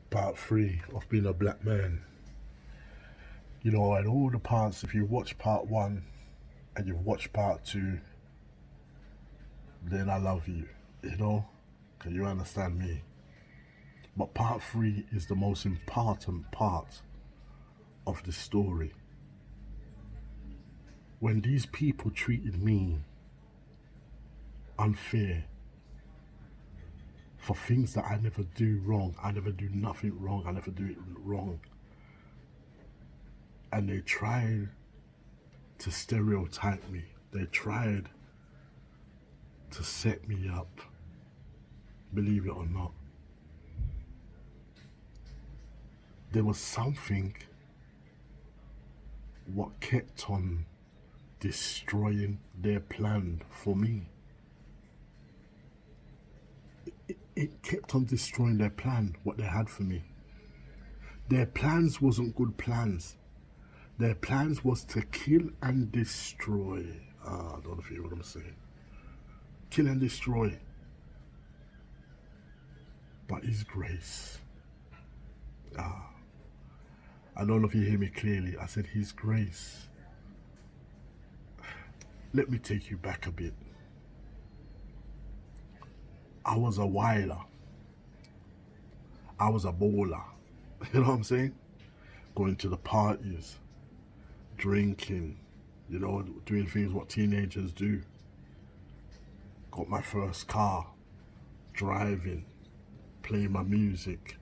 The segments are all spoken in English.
Part three of being a black man. You know, and all the parts, if you watch part one and you've watched part two, then I love you. You know? Can you understand me? But part three is the most important part of the story. When these people treated me unfair for things that I never do wrong, I never do nothing wrong, I never do it wrong. And they tried to stereotype me. They tried to set me up, believe it or not. There was something what kept on destroying their plan for me. It kept on destroying their plan, what they had for me. Their plans wasn't good plans. Their plans was to kill and destroy. I don't know if you hear what I'm saying. Kill and destroy. But His grace. I don't know if you hear me clearly. I said His grace. Let me take you back a bit. I was a whiler. I was a bowler. You know what I'm saying? Going to the parties, drinking, you know, doing things what teenagers do. Got my first car, driving, playing my music,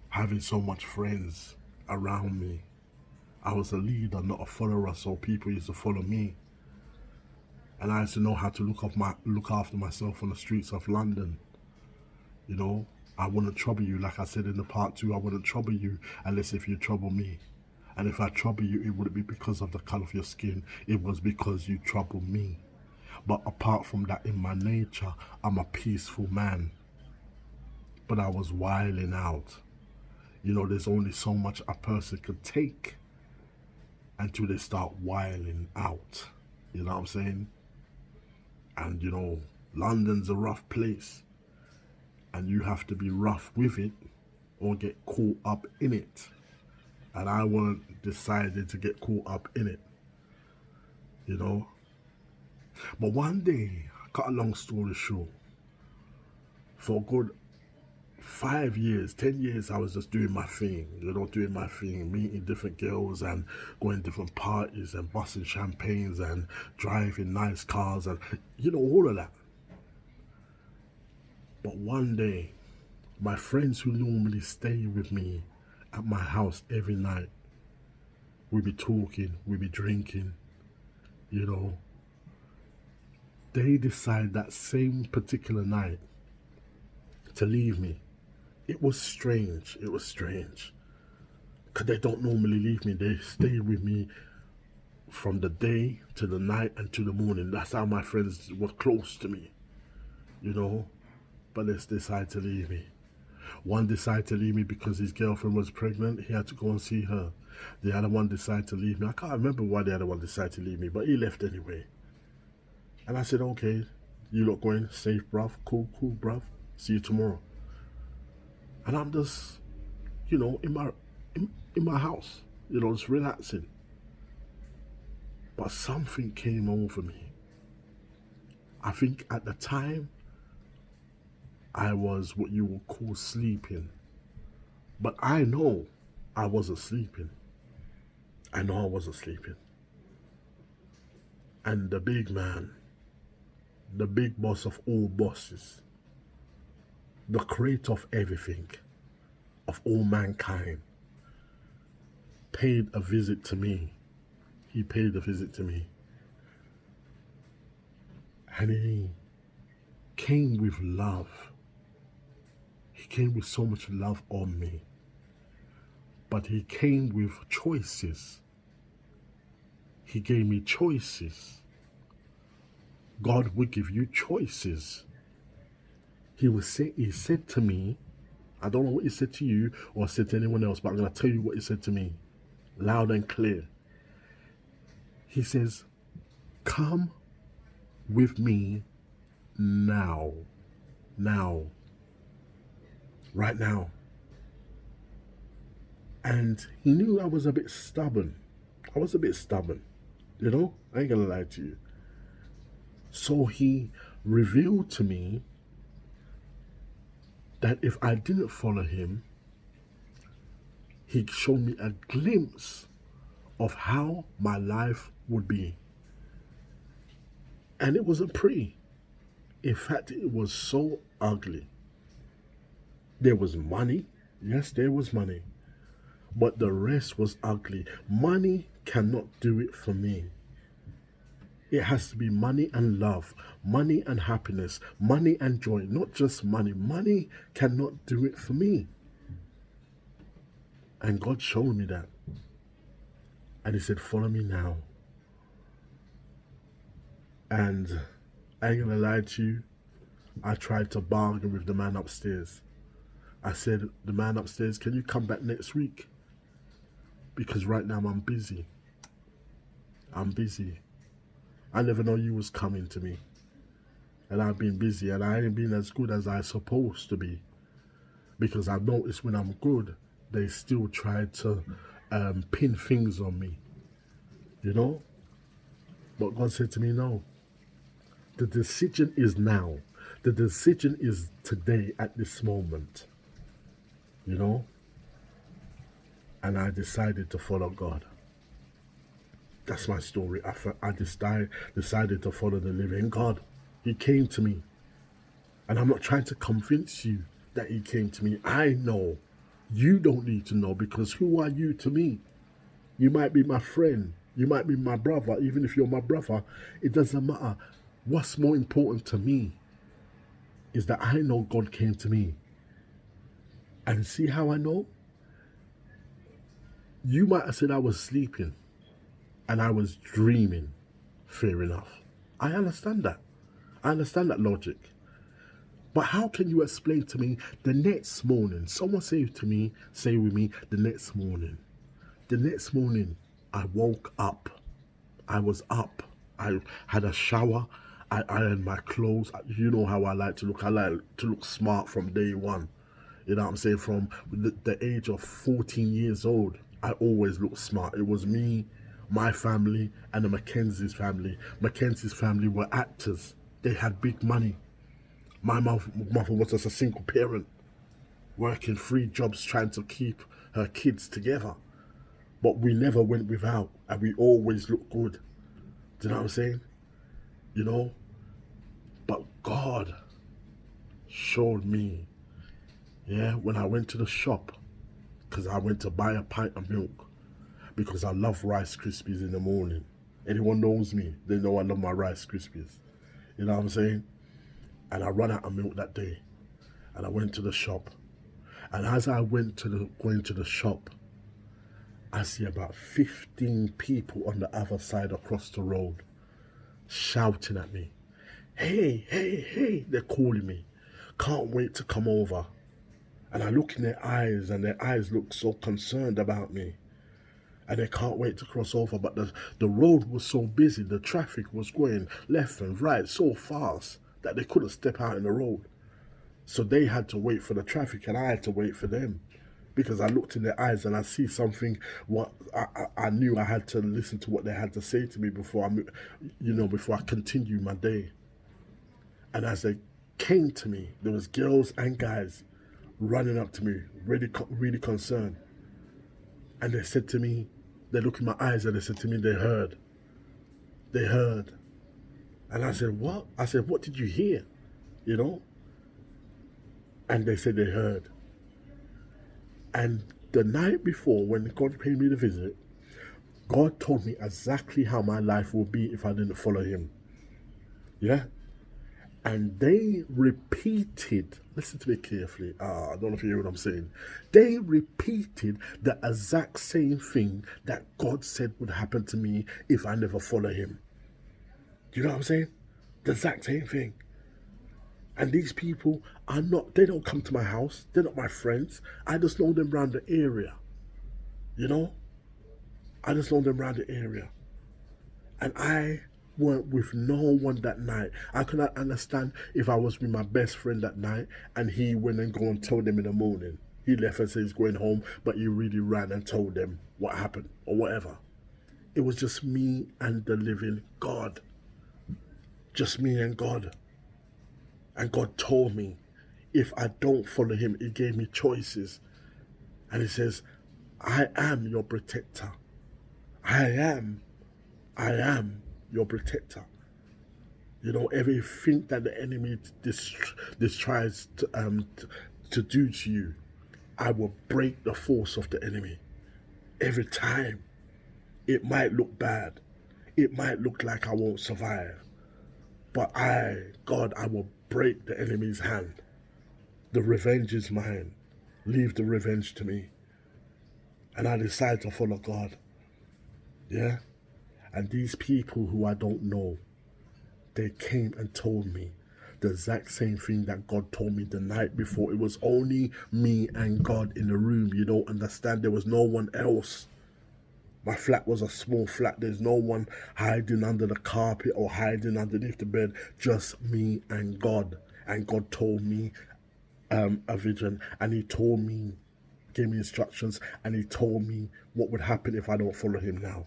having so much friends around me. I was a leader, not a follower, so people used to follow me. And I used to know how to look after myself on the streets of London. You know, I wouldn't trouble you, like I said in the part two, I wouldn't trouble you unless if you trouble me. And if I trouble you, it wouldn't be because of the color of your skin, it was because you trouble me. But apart from that, in my nature, I'm a peaceful man. But I was wilding out. You know, there's only so much a person could take until they start wilding out. You know what I'm saying? And you know, London's a rough place. And you have to be rough with it or get caught up in it. And I weren't decided to get caught up in it. You know? But one day, cut a long story short, for a good 5 years, 10 years, I was just doing my thing, you know, doing my thing, meeting different girls and going different parties and busting champagnes and driving nice cars and, you know, all of that. But one day, my friends who normally stay with me at my house every night, we be talking, we be drinking, you know, they decide that same particular night to leave me. It was strange. It was strange. Because they don't normally leave me. They stay with me from the day to the night and to the morning. That's how my friends were close to me, you know. But they decided to leave me. One decided to leave me because his girlfriend was pregnant. He had to go and see her. The other one decided to leave me. I can't remember why the other one decided to leave me, but he left anyway. And I said, okay, you lot going safe, bruv. Cool, bruv. See you tomorrow. And I'm just, you know, in my house, you know, just relaxing. But something came over me. I think at the time, I was what you would call sleeping. But I know I wasn't sleeping. I know I wasn't sleeping. And the big man, the big boss of all bosses, the creator of everything, of all mankind, paid a visit to me. He paid a visit to me. And he came with love. He came with so much love on me. But he came with choices. He gave me choices. God will give you choices. He said to me, I don't know what he said to you or said to anyone else, but I'm going to tell you what he said to me, loud and clear. He says, come with me now. Now. Right now. And he knew I was a bit stubborn. I was a bit stubborn, you know? I ain't gonna lie to you. So he revealed to me that if I didn't follow him, he showed me a glimpse of how my life would be. And it wasn't pretty. In fact, it was so ugly. There was money. Yes, there was money. But the rest was ugly. Money cannot do it for me. It has to be money and love, money and happiness, money and joy, not just money. Money cannot do it for me. And God showed me that. And he said, follow me now. And I ain't gonna lie to you, I tried to bargain with the man upstairs. I said, the man upstairs, can you come back next week? Because right now I'm busy. I'm busy. I never know you was coming to me. And I've been busy and I ain't been as good as I supposed to be. Because I've noticed when I'm good, they still try to pin things on me. You know? But God said to me, no. The decision is now. The decision is today at this moment. You know? And I decided to follow God. That's my story. I decided to follow the living God. He came to me. And I'm not trying to convince you that he came to me. I know. You don't need to know, because who are you to me? You might be my friend. You might be my brother. Even if you're my brother, it doesn't matter. What's more important to me is that I know God came to me. And see how I know? You might have said I was sleeping and I was dreaming. Fair enough. I understand that. I understand that logic. But how can you explain to me the next morning? Someone say with me, the next morning. The next morning, I woke up. I was up. I had a shower. I ironed my clothes. You know how I like to look. I like to look smart from day one. You know what I'm saying? From the age of 14 years old, I always looked smart. It was me, my family, and the Mackenzie's family. Mackenzie's family were actors. They had big money. My mother was just a single parent, working 3 jobs trying to keep her kids together. But we never went without, and we always looked good. Do you know what I'm saying? You know? But God showed me, when I went to the shop, because I went to buy a pint of milk, because I love Rice Krispies in the morning. Anyone knows me, they know I love my Rice Krispies. You know what I'm saying? And I ran out of milk that day. And I went to the shop. And as I went to going to the shop, I see about 15 people on the other side across the road shouting at me. Hey, hey, hey, they're calling me. Can't wait to come over. And I look in their eyes, and their eyes look so concerned about me. And they can't wait to cross over. But the road was so busy, the traffic was going left and right so fast that they couldn't step out in the road. So they had to wait for the traffic, and I had to wait for them. Because I looked in their eyes and I see something, what I knew I had to listen to what they had to say to me before I continue my day. And as they came to me, there was girls and guys running up to me, really concerned. And they said to me, they looked in my eyes and they said to me, they heard. They heard. And I said, what? I said, what did you hear? You know? And they said they heard. And the night before, when God paid me the visit, God told me exactly how my life would be if I didn't follow him. Yeah? And they repeated, listen to me carefully, I don't know if you hear what I'm saying. They repeated the exact same thing that God said would happen to me if I never follow him. Do you know what I'm saying? The exact same thing. And these people they don't come to my house. They're not my friends. I just know them around the area. You know? I just know them around the area. And I weren't with no one that night. I could not understand if I was with my best friend that night and he went and go and tell them in the morning. He left and said he's going home, but he really ran and told them what happened or whatever. It was just me and the living God. Just me and God. And God told me if I don't follow him, he gave me choices. And he says, I am your protector. I am your protector. You know, everything that the enemy this tries to do to you, I will break the force of the enemy. Every time. It might look bad. It might look like I won't survive. But God, I will break the enemy's hand. The revenge is mine. Leave the revenge to me. And I decide to follow God. Yeah? And these people who I don't know, they came and told me the exact same thing that God told me the night before. It was only me and God in the room. You don't understand. There was no one else. My flat was a small flat. There's no one hiding under the carpet or hiding underneath the bed. Just me and God. And God told me a vision. And he told me, gave me instructions. And he told me what would happen if I don't follow him now.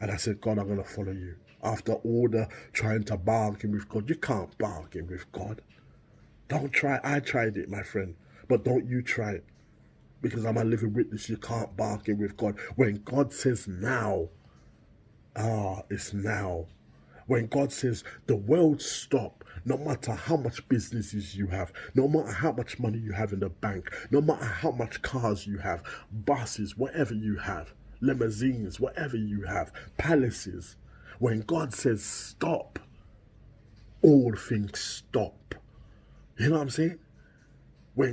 And I said, God, I'm going to follow you. After all the trying to bargain with God. You can't bargain with God. Don't try. I tried it, my friend. But don't you try it. Because I'm a living witness, you can't bargain with God. When God says now, it's now. When God says the world stop, no matter how much businesses you have, no matter how much money you have in the bank, no matter how much cars you have, buses, whatever you have, limousines, whatever you have, palaces. When God says stop, all things stop. You know what I'm saying? When